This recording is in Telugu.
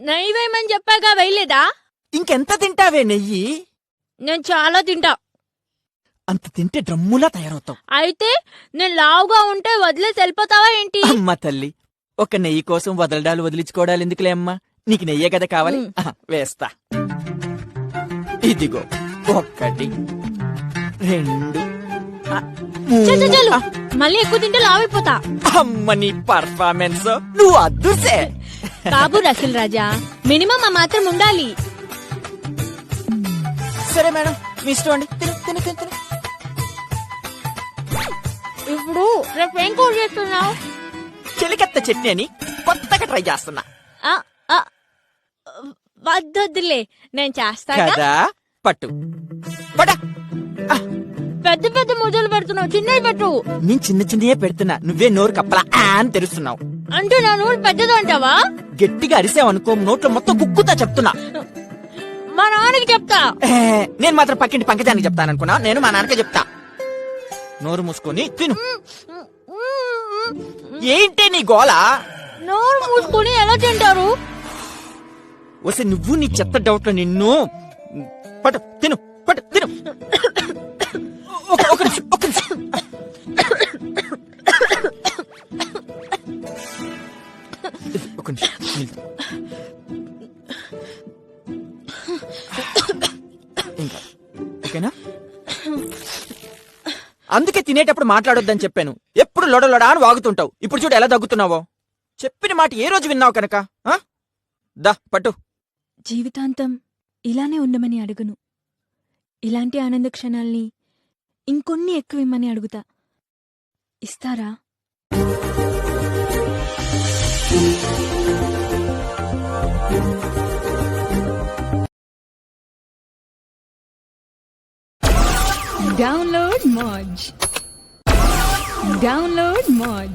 నెయ్యి వేయమని చెప్పాగా వేయలేదా? ఇంకెంత తింటావే నెయ్యి? నేను చాలా తింటా. అంత తింటే డ్రమ్ములా తయారవుతావు. అయితే నేను లావుగా ఉంటే వదిలేసి వెళ్ళిపోతావా ఏంటి? అమ్మ తల్లి, ఒక నెయ్యి కోసం వదలడాలు వదిలించుకోవడాలు ఎందుకులే అమ్మా. నీకు నెయ్యే కదా కావాలి. వేస్తా. ఇదిగో 1 2 చాలు, మళ్ళీ ఎక్కువ తింటే లావైపోతా. అమ్మ నీ పర్ఫార్మెన్స్ నువ్వు అద్దుసే. బాబు రసల్ రాజా, మినిమం ఆ మాత్రం ఉండాలి. సరే మేడం, మీ ఇష్టం అండి. తిను తిను తిను తిను. ఇప్పుడు రేపు ఏం కూర చేస్తున్నావు? చెలికత్త చట్నీ అని కొత్తగా ట్రై చేస్తున్నా. వద్దొద్దులే, నేను చేస్తా కదా. పట్టు పట. పెద్ద పెద్ద ముద్దలు పెడుతున్నావు, చిన్నవి పెట్టు. నేను చిన్న చిన్నయే పెడుతున్నా, నువ్వే నోరు కప్పలా అని తెరుస్తున్నావు. అంటే నా నోరు పెద్దది అంటావా? గట్టిగా అరిసావనుకో నోట్లో మొత్తం కుక్కుతా చెప్తున్నా. మా నాన్నకి చెప్తా. నేను మాత్రం పక్కింటి పంకజానికి చెప్తాననుకున్నా. నేను మా నాన్నకే చెప్తా. నోరు మూసుకొని తిను. ఏంటి నీ గోల? నోరు మూసుకొని ఎలా తింటారు? వస్తే నువ్వు నీ చెత్త డౌట్ లో నిన్ను. పట్టు తిను, పట్టు తిను. ఒక నిమిషం, ఒక నిమిషం. ఒక నిమిషం. ఇంకా ఓకేనా? అందుకే తినేటప్పుడు మాట్లాడొద్దని చెప్పాను. ఎప్పుడు లొడలొడా అని వాగుతుంటావు. ఇప్పుడు చూడు ఎలా దగ్గుతున్నావో. చెప్పిన మాట ఏ రోజు విన్నావు కనుక? దా పట్టు. జీవితాంతం ఇలానే ఉండమని అడుగును. ఇలాంటి ఆనంద క్షణాల్ని ఇంకొన్ని ఎక్కువ ఇమ్మని అడుగుతా. ఇస్తారా? Download Moj.